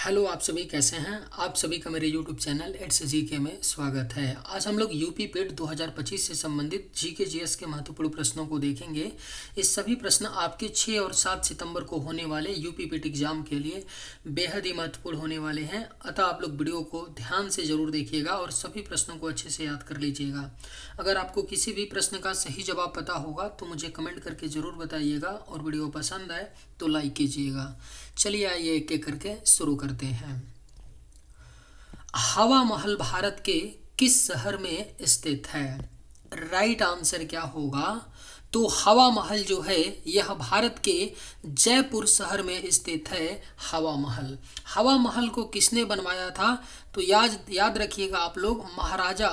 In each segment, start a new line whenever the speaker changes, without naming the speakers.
Hello, आप सभी कैसे हैं। आप सभी का मेरे यूट्यूब चैनल इट्स जीके में स्वागत है। आज हम लोग यूपी पेट 2025 से संबंधित जीके जीएस के महत्वपूर्ण प्रश्नों को देखेंगे। इस सभी प्रश्न आपके 6 और 7 सितंबर को होने वाले यूपी पेट एग्जाम के लिए बेहद ही महत्वपूर्ण होने वाले हैं। अतः आप लोग वीडियो को ध्यान से जरूर देखिएगा और सभी प्रश्नों को अच्छे से याद कर लीजिएगा। अगर आपको किसी भी प्रश्न का सही जवाब पता होगा तो मुझे कमेंट करके ज़रूर बताइएगा और वीडियो पसंद आए तो लाइक कीजिएगा। चलिए आइए एक एक करके शुरू करते हैं। हवा महल भारत के किस शहर में स्थित है? राइट आंसर क्या होगा? तो हवा महल जो है यह भारत के जयपुर शहर में स्थित है। हवा महल, हवा महल को किसने बनवाया था? तो याद रखिएगा आप लोग, महाराजा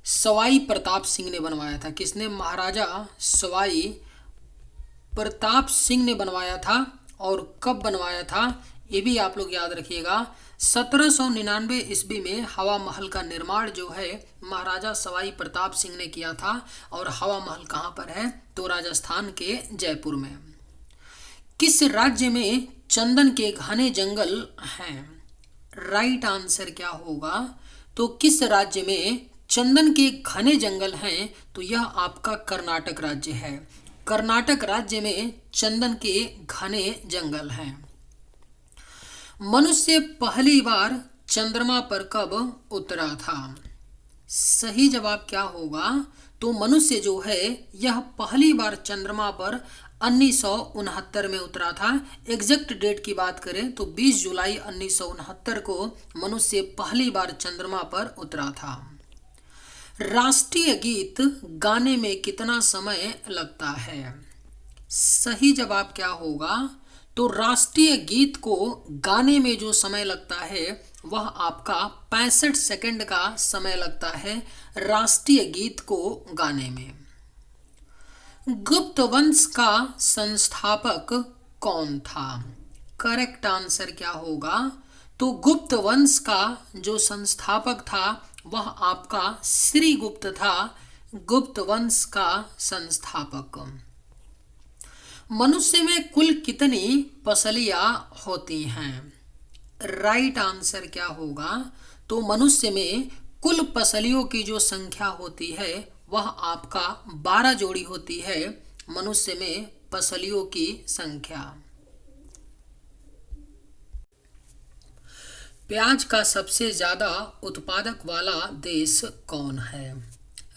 सवाई प्रताप सिंह ने बनवाया था। किसने? महाराजा सवाई प्रताप सिंह ने बनवाया था। और कब बनवाया था ये भी आप लोग याद रखिएगा। 1799 ईस्वी में हवा महल का निर्माण जो है महाराजा सवाई प्रताप सिंह ने किया था। और हवा महल कहाँ पर है? तो राजस्थान के जयपुर में। किस राज्य में चंदन के घने जंगल हैं? राइट आंसर क्या होगा? तो किस राज्य में चंदन के घने जंगल हैं? तो यह आपका कर्नाटक राज्य है। कर्नाटक राज्य में चंदन के घने जंगल हैं। मनुष्य पहली बार चंद्रमा पर कब उतरा था? सही जवाब क्या होगा? तो मनुष्य जो है यह पहली बार चंद्रमा पर 1969 में उतरा था। एग्जैक्ट डेट की बात करें तो 20 जुलाई 1969 को मनुष्य पहली बार चंद्रमा पर उतरा था। राष्ट्रीय गीत गाने में कितना समय लगता है? सही जवाब क्या होगा? तो राष्ट्रीय गीत को गाने में जो समय लगता है वह आपका 65 सेकंड का समय लगता है राष्ट्रीय गीत को गाने में। गुप्त वंश का संस्थापक कौन था? करेक्ट आंसर क्या होगा? तो गुप्त वंश का जो संस्थापक था वह आपका श्रीगुप्त था। गुप्त वंश का संस्थापक। मनुष्य में कुल कितनी पसलियां होती हैं? राइट आंसर क्या होगा? तो मनुष्य में कुल पसलियों की जो संख्या होती है वह आपका 12 जोड़ी होती है। मनुष्य में पसलियों की संख्या। प्याज का सबसे ज्यादा उत्पादक वाला देश कौन है?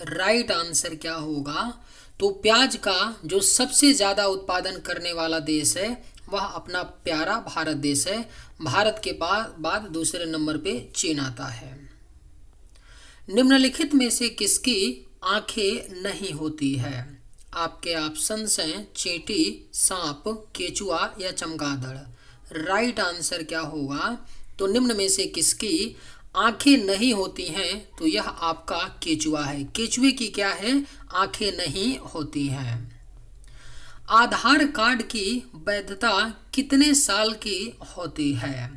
राइट आंसर क्या होगा? तो प्याज का जो सबसे ज्यादा उत्पादन करने वाला देश है वह अपना प्यारा भारत देश है। भारत के बाद दूसरे नंबर पे चीन आता है। निम्नलिखित में से किसकी आंखें नहीं होती है? आपके ऑप्शंस हैं चींटी, सांप, केचुआ या चमगादड़। राइट आंसर क्या होगा? तो निम्न में से किसकी आंखें नहीं होती हैं? तो यह आपका केचुआ है। केचुए की क्या है? आंखें नहीं होती हैं। आधार कार्ड की वैधता कितने साल की होती है?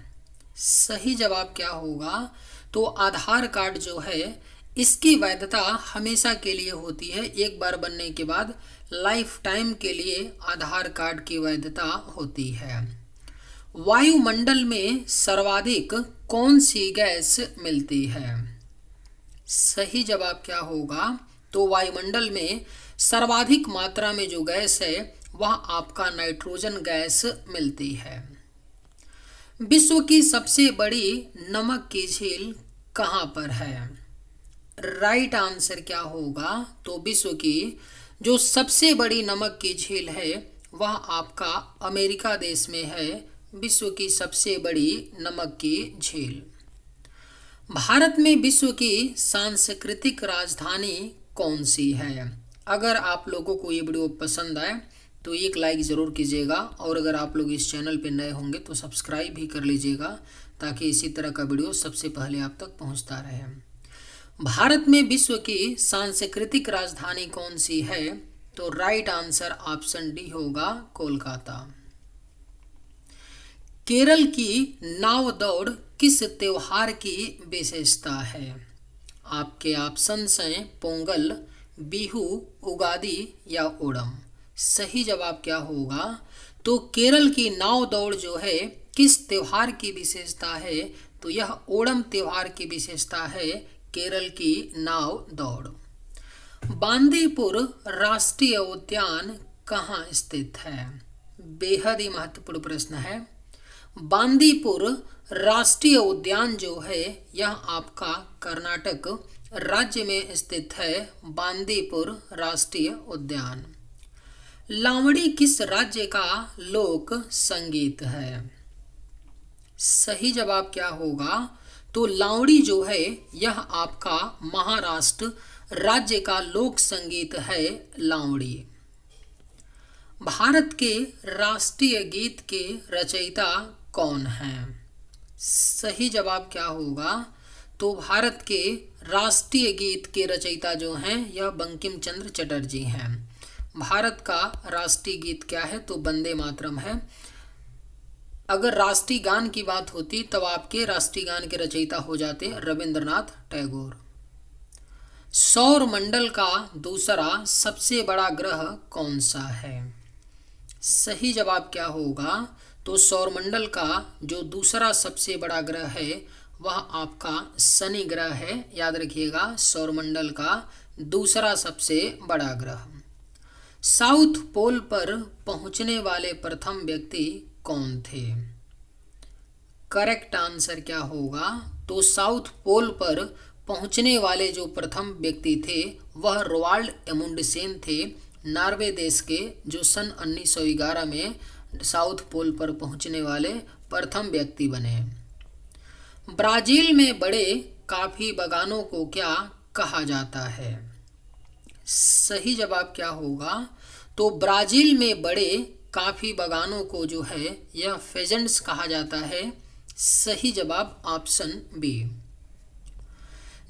सही जवाब क्या होगा? तो आधार कार्ड जो है इसकी वैधता हमेशा के लिए होती है। एक बार बनने के बाद लाइफ टाइम के लिए आधार कार्ड की वैधता होती है। वायुमंडल में सर्वाधिक कौन सी गैस मिलती है? सही जवाब क्या होगा? तो वायुमंडल में सर्वाधिक मात्रा में जो गैस है वह आपका नाइट्रोजन गैस मिलती है। विश्व की सबसे बड़ी नमक की झील कहाँ पर है? राइट आंसर क्या होगा? तो विश्व की जो सबसे बड़ी नमक की झील है वह आपका अमेरिका देश में है। विश्व की सबसे बड़ी नमक की झील। भारत में विश्व की सांस्कृतिक राजधानी कौन सी है? अगर आप लोगों को ये वीडियो पसंद आए तो एक लाइक ज़रूर कीजिएगा और अगर आप लोग इस चैनल पे नए होंगे तो सब्सक्राइब भी कर लीजिएगा ताकि इसी तरह का वीडियो सबसे पहले आप तक पहुंचता रहे। भारत में विश्व की सांस्कृतिक राजधानी कौन सी है? तो राइट आंसर ऑप्शन डी होगा, कोलकाता। केरल की नाव दौड़ किस त्योहार की विशेषता है? आपके ऑप्शंस हैं पोंगल, बिहू, उगादी या ओणम। सही जवाब क्या होगा? तो केरल की नाव दौड़ जो है किस त्योहार की विशेषता है? तो यह ओणम त्योहार की विशेषता है, केरल की नाव दौड़। बांदीपुर राष्ट्रीय उद्यान कहाँ स्थित है? बेहद ही महत्वपूर्ण प्रश्न है। बांदीपुर राष्ट्रीय उद्यान जो है यह आपका कर्नाटक राज्य में स्थित है, बांदीपुर राष्ट्रीय उद्यान। लावणी किस राज्य का लोक संगीत है? सही जवाब क्या होगा? तो लावणी जो है यह आपका महाराष्ट्र राज्य का लोक संगीत है, लावणी। भारत के राष्ट्रीय गीत के रचयिता कौन हैं? सही जवाब क्या होगा? तो भारत के राष्ट्रीय गीत के रचयिता जो हैं यह बंकिम चंद्र चटर्जी हैं। भारत का राष्ट्रीय गीत क्या है? तो वंदे मातरम है। अगर राष्ट्रीय गान की बात होती तब आपके राष्ट्रीय गान के रचयिता हो जाते रविंद्रनाथ टैगोर। सौर मंडल का दूसरा सबसे बड़ा ग्रह कौन सा है? सही जवाब क्या होगा? तो सौरमंडल का जो दूसरा सबसे बड़ा ग्रह है वह आपका शनि ग्रह है। याद रखिएगा, सौरमंडल का दूसरा सबसे बड़ा ग्रह। साउथ पोल पर पहुंचने वाले प्रथम व्यक्ति कौन थे? करेक्ट आंसर क्या होगा? तो साउथ पोल पर पहुंचने वाले जो प्रथम व्यक्ति थे वह रोवाल्ड एमुंडसेन थे, नॉर्वे देश के, जो सन 1911 में साउथ पोल पर पहुंचने वाले प्रथम व्यक्ति बने। ब्राजील में बड़े कॉफी बागानों को क्या कहा जाता है? सही जवाब क्या होगा? तो ब्राजील में बड़े कॉफी बागानों को जो है यह फेजेंट्स कहा जाता है। सही जवाब ऑप्शन बी।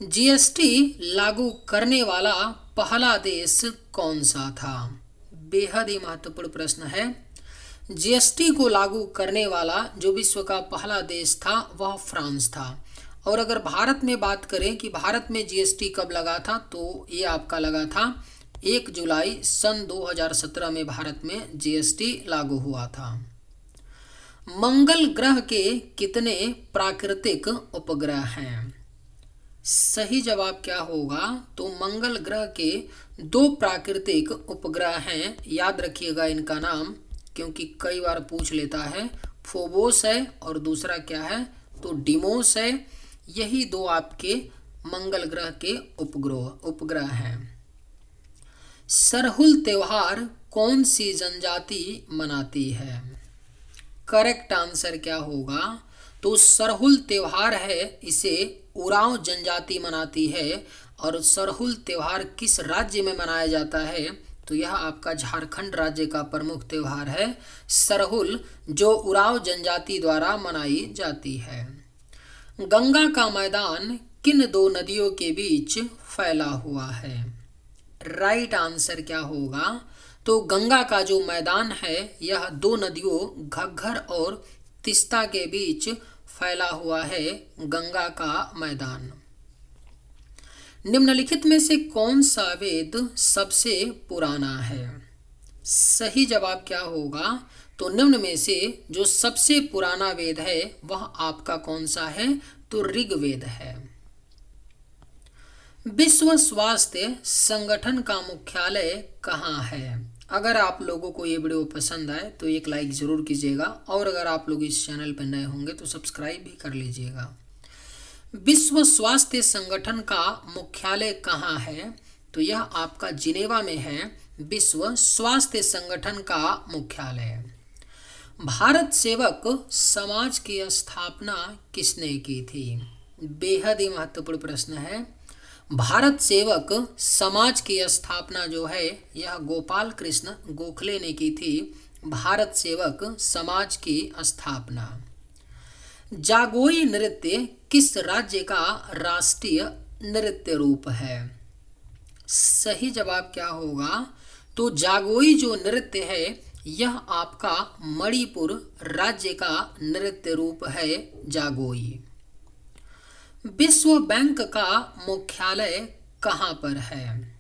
जीएसटी लागू करने वाला पहला देश कौन सा था? बेहद ही महत्वपूर्ण प्रश्न है। जीएसटी को लागू करने वाला जो विश्व का पहला देश था वह फ्रांस था। और अगर भारत में बात करें कि भारत में जीएसटी कब लगा था, तो ये आपका लगा था 1 जुलाई सन 2017 में भारत में जीएसटी लागू हुआ था। मंगल ग्रह के कितने प्राकृतिक उपग्रह हैं? सही जवाब क्या होगा? तो मंगल ग्रह के 2 प्राकृतिक उपग्रह हैं। याद रखिएगा इनका नाम, क्योंकि कई बार पूछ लेता है। फोबोस है और दूसरा क्या है? तो डिमोस है। यही 2 आपके मंगल ग्रह के उपग्रह हैं। सरहुल त्योहार कौन सी जनजाति मनाती है? करेक्ट आंसर क्या होगा? तो सरहुल त्योहार है इसे उरांव जनजाति मनाती है। और सरहुल त्योहार किस राज्य में मनाया जाता है? तो यह आपका झारखंड राज्य का प्रमुख त्योहार है सरहुल, जो उरांव जनजाति द्वारा मनाई जाती है। गंगा का मैदान किन 2 नदियों के बीच फैला हुआ है? राइट आंसर क्या होगा? तो गंगा का जो मैदान है यह 2 नदियों घग्गर और तीस्ता के बीच फैला हुआ है, गंगा का मैदान। निम्नलिखित में से कौन सा वेद सबसे पुराना है? सही जवाब क्या होगा? तो निम्न में से जो सबसे पुराना वेद है वह आपका कौन सा है? तो ऋग्वेद है। विश्व स्वास्थ्य संगठन का मुख्यालय कहाँ है? अगर आप लोगों को ये वीडियो पसंद आए तो एक लाइक ज़रूर कीजिएगा, और अगर आप लोग इस चैनल पर नए होंगे तो सब्सक्राइब भी कर लीजिएगा। विश्व स्वास्थ्य संगठन का मुख्यालय कहाँ है? तो यह आपका जिनेवा में है, विश्व स्वास्थ्य संगठन का मुख्यालय। भारत सेवक समाज की स्थापना किसने की थी? बेहद ही महत्वपूर्ण प्रश्न है। भारत सेवक समाज की स्थापना जो है यह गोपाल कृष्ण गोखले ने की थी। भारत सेवक समाज की स्थापना। जागोई नृत्य किस राज्य का राष्ट्रीय नृत्य रूप है? सही जवाब क्या होगा? तो जागोई जो नृत्य है यह आपका मणिपुर राज्य का नृत्य रूप है, जागोई। विश्व बैंक का मुख्यालय कहाँ पर है?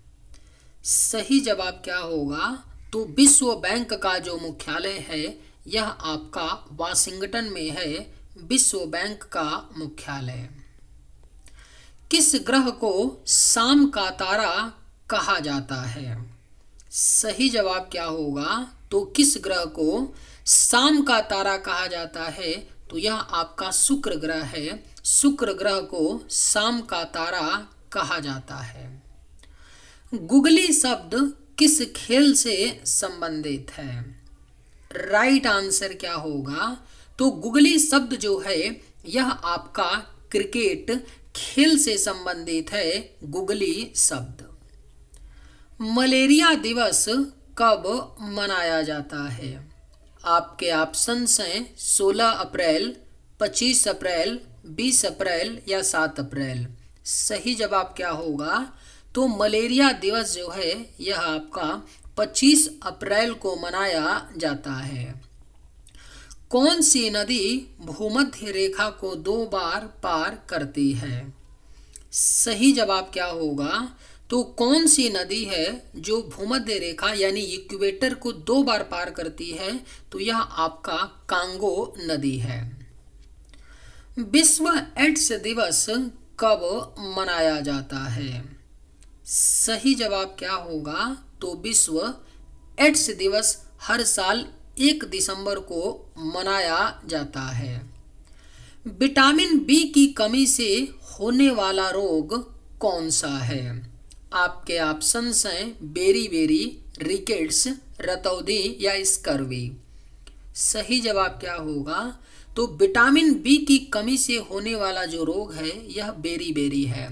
सही जवाब क्या होगा? तो विश्व बैंक का जो मुख्यालय है यह आपका वाशिंगटन में है, विश्व बैंक का मुख्यालय। किस ग्रह को शाम का तारा कहा जाता है? सही जवाब क्या होगा? तो किस ग्रह को शाम का तारा कहा जाता है? तो यह आपका शुक्र ग्रह है। शुक्र ग्रह को शाम का तारा कहा जाता है। गुगली शब्द किस खेल से संबंधित है? राइट आंसर क्या होगा? तो गुगली शब्द जो है यह आपका क्रिकेट खेल से संबंधित है, गुगली शब्द। मलेरिया दिवस कब मनाया जाता है? आपके ऑप्शंस हैं 16 अप्रैल, 25 अप्रैल, 20 अप्रैल या 7 अप्रैल। सही जवाब क्या होगा? तो मलेरिया दिवस जो है यह आपका 25 अप्रैल को मनाया जाता है। कौन सी नदी भूमध्य रेखा को 2 बार पार करती है? सही जवाब क्या होगा? तो कौन सी नदी है जो भूमध्य रेखा यानी इक्वेटर को 2 बार पार करती है? तो यह आपका कांगो नदी है। विश्व एड्स दिवस कब मनाया जाता है? सही जवाब क्या होगा? तो विश्व एड्स दिवस हर साल 1 दिसंबर को मनाया जाता है। विटामिन बी की कमी से होने वाला रोग कौन सा है? आपके ऑप्शंस हैं बेरी, रिकेट्स, रतौंधी या स्कर्वी। सही जवाब क्या होगा? तो विटामिन बी की कमी से होने वाला जो रोग है यह बेरी है।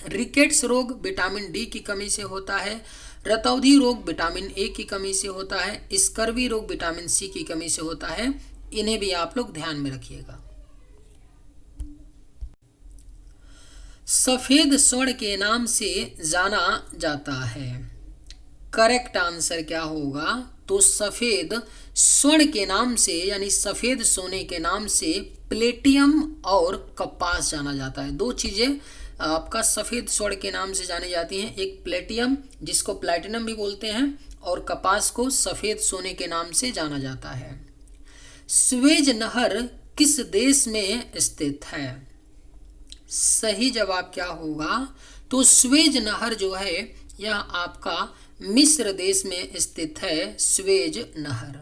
रिकेट्स रोग विटामिन डी की कमी से होता है, रतौंधी रोग विटामिन ए की कमी से होता है, स्कर्वी रोग विटामिन सी की कमी से होता है। इन्हें भी आप लोग ध्यान में रखिएगा। सफेद स्वर्ण के नाम से जाना जाता है। करेक्ट आंसर क्या होगा? तो सफेद स्वर्ण के नाम से यानी सफेद सोने के नाम से प्लेटियम और कपास जाना जाता है। 2 चीजें आपका सफेद स्वर्ण के नाम से जानी जाती हैं, एक प्लेटियम जिसको प्लैटिनम भी बोलते हैं और कपास को सफेद सोने के नाम से जाना जाता है। स्वेज नहर किस देश में स्थित है? सही जवाब क्या होगा? तो स्वेज नहर जो है यह आपका मिस्र देश में स्थित है, स्वेज नहर।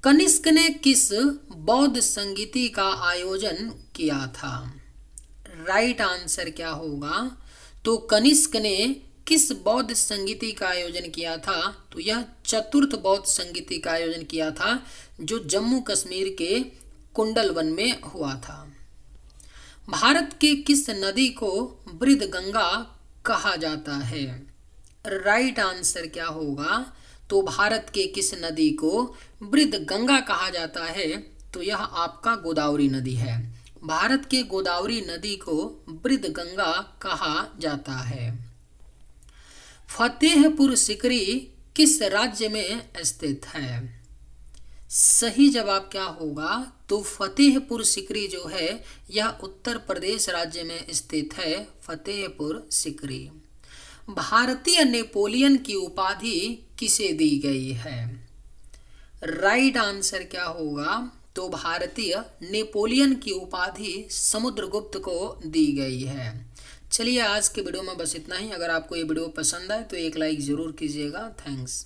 कनिष्क ने किस बौद्ध संगीति का आयोजन किया था? राइट आंसर क्या होगा? तो कनिष्क ने किस बौद्ध संगीति का आयोजन किया था? तो यह चतुर्थ बौद्ध संगीति का आयोजन किया था जो जम्मू कश्मीर के कुंडलवन में हुआ था। भारत के किस नदी को बृहद गंगा कहा जाता है? राइट आंसर क्या होगा? तो भारत के किस नदी को बृहद गंगा कहा जाता है? तो यह आपका गोदावरी नदी है। भारत के गोदावरी नदी को बृहद गंगा कहा जाता है। फतेहपुर सिकरी किस राज्य में स्थित है? सही जवाब क्या होगा? तो फतेहपुर सिकरी जो है यह उत्तर प्रदेश राज्य में स्थित है, फतेहपुर सिकरी। भारतीय नेपोलियन की उपाधि किसे दी गई है? राइट आंसर क्या होगा? तो भारतीय नेपोलियन की उपाधि समुद्रगुप्त को दी गई है। चलिए आज के वीडियो में बस इतना ही। अगर आपको ये वीडियो पसंद आए तो एक लाइक ज़रूर कीजिएगा। थैंक्स।